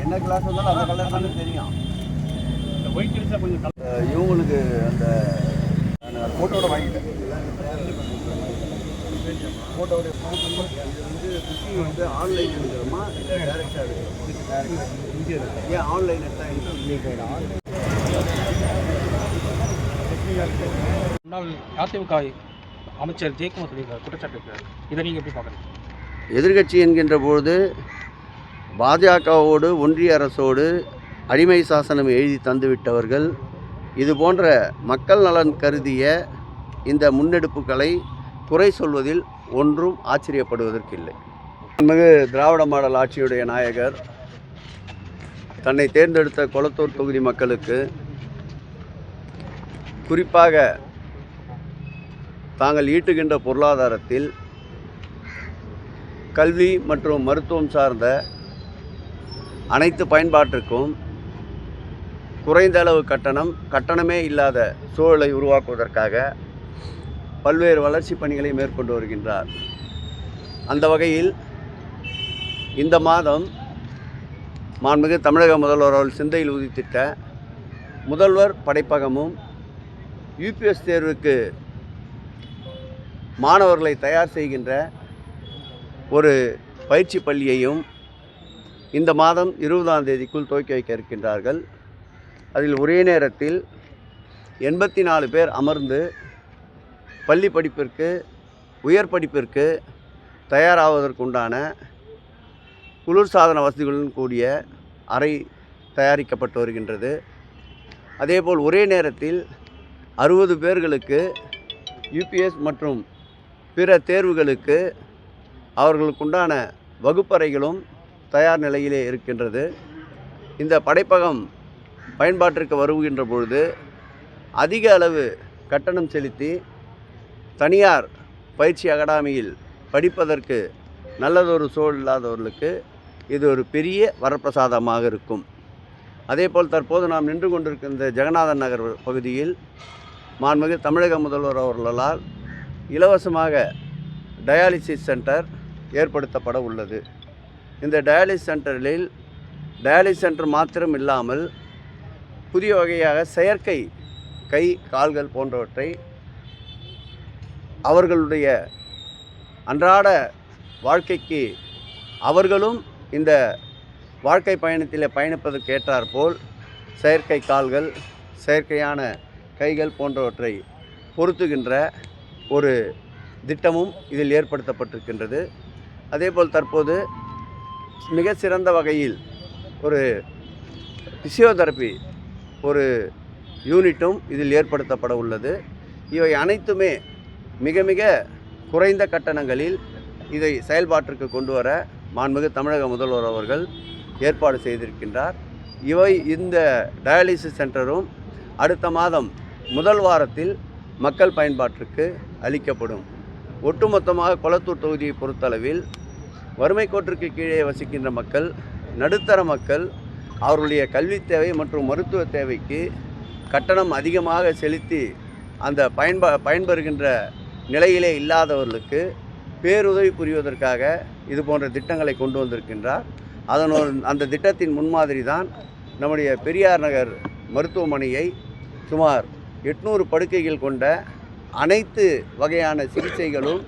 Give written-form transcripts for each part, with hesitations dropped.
என்ன கிளாஸ் வந்தாலும் அந்த கலர் தானே தெரியும். இவங்களுக்கு அந்த ஃபோட்டோட வாங்கிட்டேன். ஃபோட்டோடைய இது வந்து புக்கிங் வந்து ஆன்லைன் எடுக்கிறோமா டேரெக்டாக எடுக்கிறோம். ஏன் ஆன்லைன் எடுத்தால் முன்னாள் அதிமுக அமைச்சர் ஜெயக்குமார் சொல்லியிருக்காரு, குற்றச்சாட்டு. இதை நீங்கள் எப்படி பார்க்குறீங்க? எதிர்கட்சி என்கின்ற பொழுது பாஜகவோடு ஒன்றிய அரசோடு அடிமை சாசனம் எழுதி தந்துவிட்டவர்கள் இது போன்ற மக்கள் நலன் கருதிய இந்த முன்னெடுப்புகளை குறை சொல்வதில் ஒன்றும் ஆச்சரியப்படுவதற்கில்லை. மிகு திராவிட மாடல் ஆட்சியுடைய நாயகர் தன்னை தேர்ந்தெடுத்த கொளத்தூர் தொகுதி மக்களுக்கு குறிப்பாக தாங்கள் ஈட்டுகின்ற பொருளாதாரத்தில் கல்வி மற்றும் மருத்துவம் சார்ந்த அனைத்து பயன்பாட்டிற்கும் குறைந்த அளவு கட்டணமே இல்லாத சூழலை உருவாக்குவதற்காக பல்வேறு வளர்ச்சி பணிகளை மேற்கொண்டு வருகின்றார். அந்த வகையில் இந்த மாதம் மாண்புமிகு தமிழக முதல்வர் அவர்கள் சிந்தையில் உதித்திட்ட முதல்வர் படைப்பகமும் யூபிஎஸ் தேர்வுக்கு மாணவர்களை தயார் செய்கின்ற ஒரு பயிற்சி பள்ளியையும் இந்த மாதம் 20ஆம் தேதிக்குள் துவக்கி வைக்க இருக்கின்றார்கள். அதில் ஒரே நேரத்தில் 84 பேர் அமர்ந்து பள்ளி படிப்பிற்கு உயர் படிப்பிற்கு தயாராவதற்குண்டான குளிர்சாதன வசதிகளுடன் கூடிய அறை தயாரிக்கப்பட்டு வருகின்றது. அதேபோல் ஒரே நேரத்தில் 60 பேர்களுக்கு யூபிஎஸ் மற்றும் பிற தேர்வுகளுக்கு அவர்களுக்குண்டான வகுப்பறைகளும் தயார் நிலையிலே இருக்கின்றது. இந்த படைப்பகம் பயன்பாட்டிற்கு வருகின்ற பொழுது அதிக அளவு கட்டணம் செலுத்தி தனியார் பயிற்சி அகாடமியில் படிப்பதற்கு நல்லதொரு சூழல் இல்லாதவர்களுக்கு இது ஒரு பெரிய வரப்பிரசாதமாக இருக்கும். அதேபோல் தற்போது நாம் நின்று கொண்டிருக்கின்ற ஜெகநாதன் நகர் பகுதியில் மாண்புமிகு தமிழக முதல்வர் அவர்களால் இலவசமாக டயாலிசிஸ் சென்டர் ஏற்படுத்தப்பட உள்ளது. இந்த டயாலிசிஸ் சென்டர் மாத்திரம் இல்லாமல் புதிய வகையாக செயற்கை கை கால்கள் போன்றவற்றை அவர்களுடைய அன்றாட வாழ்க்கைக்கு அவர்களும் இந்த வாழ்க்கை பயணத்தில் பயணிப்பதற்கு ஏற்றாற்போல் செயற்கை கால்கள் செயற்கையான கைகள் போன்றவற்றை பொருத்துகின்ற ஒரு திட்டமும் இதில் ஏற்படுத்தப்பட்டிருக்கின்றது. அதேபோல் தற்போது மிக சிறந்த வகையில் ஒரு பிசியோதெரப்பி ஒரு யூனிட்டும் இதில் ஏற்படுத்தப்பட உள்ளது. இவை அனைத்துமே மிக மிக குறைந்த கட்டணங்களில் இதை செயல்பாட்டிற்கு கொண்டு வர மாண்புமிகு தமிழக முதல்வர் அவர்கள் ஏற்பாடு செய்திருக்கின்றார். இந்த டயாலிசிஸ் சென்டரும் அடுத்த மாதம் முதல் வாரத்தில் மக்கள் பயன்பாட்டிற்கு அளிக்கப்படும். ஒட்டுமொத்தமாக கொளத்தூர் தொகுதியை பொறுத்தளவில் வறுமை கோட்டிற்கு கீழே வசிக்கின்ற மக்கள், நடுத்தர மக்கள் அவர்களுடைய கல்வி தேவை மற்றும் மருத்துவ தேவைக்கு கட்டணம் அதிகமாக செலுத்தி அந்த பயன்பெறுகின்ற நிலையிலே இல்லாதவர்களுக்கு பேருதவி புரிவதற்காக இது போன்ற திட்டங்களை கொண்டு வந்திருக்கின்றார். அந்த திட்டத்தின் முன்மாதிரி தான் நம்முடைய பெரியார் நகர் மருத்துவமனையை சுமார் 800 படுக்கைகள் கொண்ட அனைத்து வகையான சிகிச்சைகளும்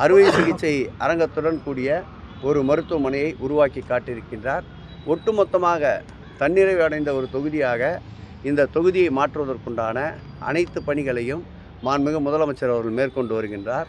அறுவை சிகிச்சை அரங்கத்துடன் கூடிய ஒரு மருத்துவமனையை உருவாக்கி காட்டியிருக்கின்றார். ஒட்டுமொத்தமாக தன்னிறைவு அடைந்த ஒரு தொகுதியாக இந்த தொகுதியை மாற்றுவதற்குண்டான அனைத்து பணிகளையும் மாண்புமிகு முதலமைச்சர் அவர்கள் மேற்கொண்டு வருகின்றார்.